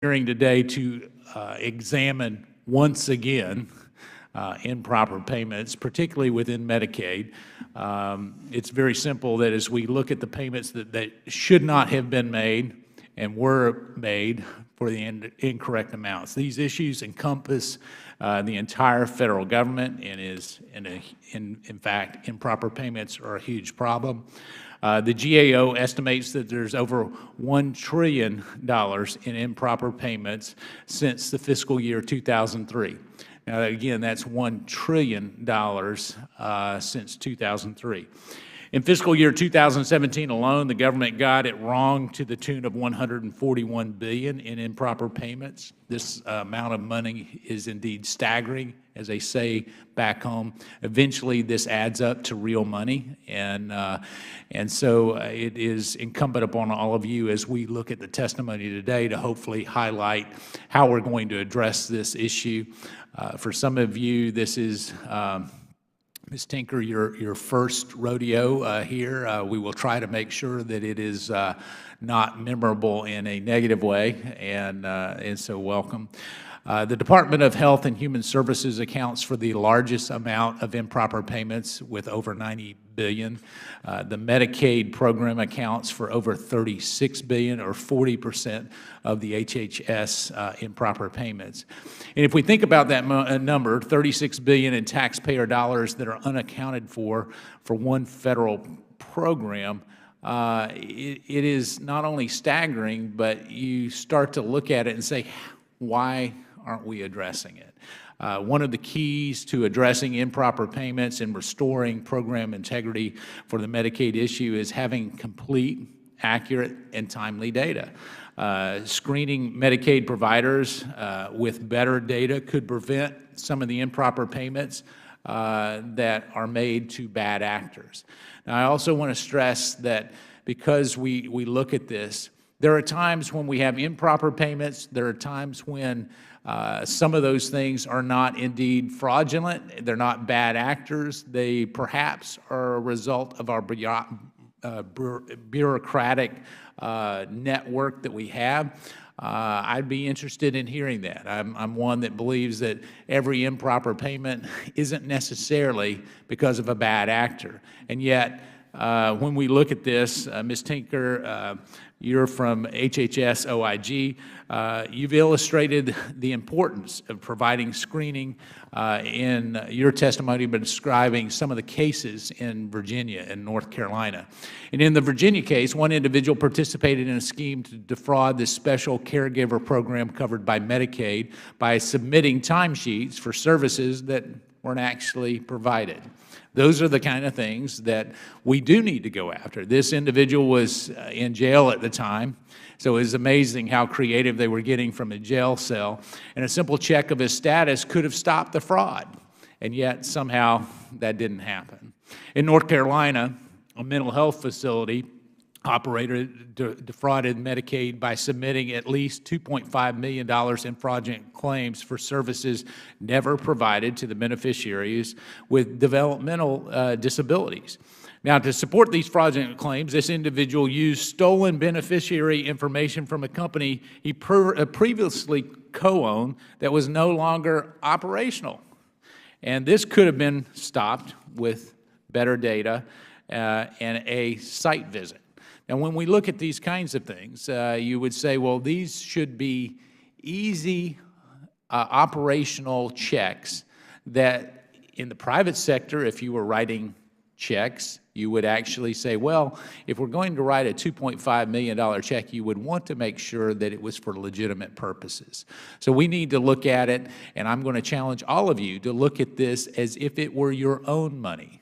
Hearing today to examine once again improper payments, particularly within Medicaid. It's very simple that as we look at the payments that should not have been made and were made for the incorrect amounts. These issues encompass the entire federal government and in fact, improper payments are a huge problem. The GAO estimates that there's over $1 trillion in improper payments since the fiscal year 2003. Now, again, that's $1 trillion since 2003. In fiscal year 2017 alone, the government got it wrong to the tune of $141 billion in improper payments. This amount of money is indeed staggering, as they say back home. Eventually, this adds up to real money, and so it is incumbent upon all of you as we look at the testimony today to hopefully highlight how we're going to address this issue. For some of you, this is Ms. Tinker, your first rodeo here. We will try to make sure that it is not memorable in a negative way, and so welcome. The Department of Health and Human Services accounts for the largest amount of improper payments with over $90 billion. The Medicaid program accounts for over $36 billion, or 40% of the HHS improper payments. And if we think about that number, $36 billion in taxpayer dollars that are unaccounted for one federal program, it is not only staggering, but you start to look at it and say, why aren't we addressing it? One of the keys to addressing improper payments and restoring program integrity for the Medicaid issue is having complete, accurate, and timely data. Screening Medicaid providers with better data could prevent some of the improper payments that are made to bad actors. Now, I also want to stress that because we look at this, there are times when we have improper payments. There are times when some of those things are not indeed fraudulent. They're not bad actors. They perhaps are a result of our bureaucratic network that we have. I'd be interested in hearing that. I'm one that believes that every improper payment isn't necessarily because of a bad actor. And yet, when we look at this, Ms. Tinker, you're from HHS OIG. You've illustrated the importance of providing screening in your testimony, but describing some of the cases in Virginia and North Carolina. And in the Virginia case, one individual participated in a scheme to defraud this special caregiver program covered by Medicaid by submitting timesheets for services that weren't actually provided. Those are the kind of things that we do need to go after. This individual was in jail at the time, so it was amazing how creative they were getting from a jail cell. And a simple check of his status could have stopped the fraud, and yet somehow that didn't happen. In North Carolina, a mental health facility operator defrauded Medicaid by submitting at least $2.5 million in fraudulent claims for services never provided to the beneficiaries with developmental disabilities. Now, to support these fraudulent claims, this individual used stolen beneficiary information from a company he previously co-owned that was no longer operational. And this could have been stopped with better data and a site visit. Now, when we look at these kinds of things, you would say, well, these should be easy operational checks that in the private sector, if you were writing checks, you would actually say, well, if we're going to write a $2.5 million check, you would want to make sure that it was for legitimate purposes. So we need to look at it, and I'm going to challenge all of you to look at this as if it were your own money,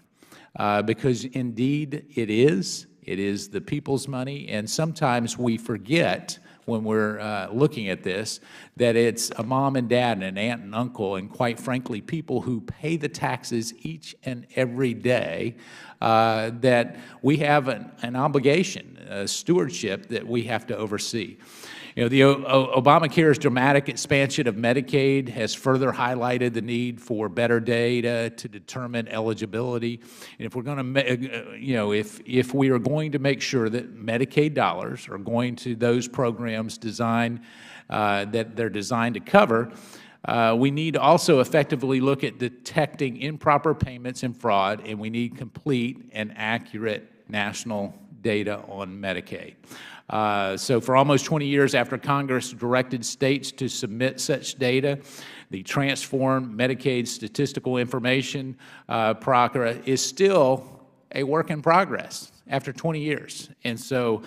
because indeed it is. It is the people's money, and sometimes we forget when we're looking at this that it's a mom and dad and an aunt and uncle, and quite frankly, people who pay the taxes each and every day, that we have an obligation, a stewardship that we have to oversee. You know, the Obamacare's dramatic expansion of Medicaid has further highlighted the need for better data to determine eligibility. And if we're going to, if we are going to make sure that Medicaid dollars are going to those programs designed that they're designed to cover. We need to also effectively look at detecting improper payments and fraud, and we need complete and accurate national data on Medicaid. So for almost 20 years after Congress directed states to submit such data, the transformed Medicaid statistical information program is still a work in progress after 20 years. And so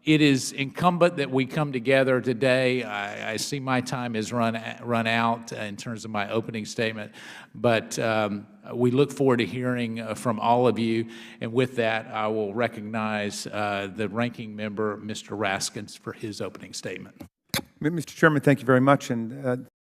it is incumbent that we come together today. I see my time has run out in terms of my opening statement, but we look forward to hearing from all of you. And with that, I will recognize the ranking member, Mr. Raskins, for his opening statement. Mr. Chairman, thank you very much. And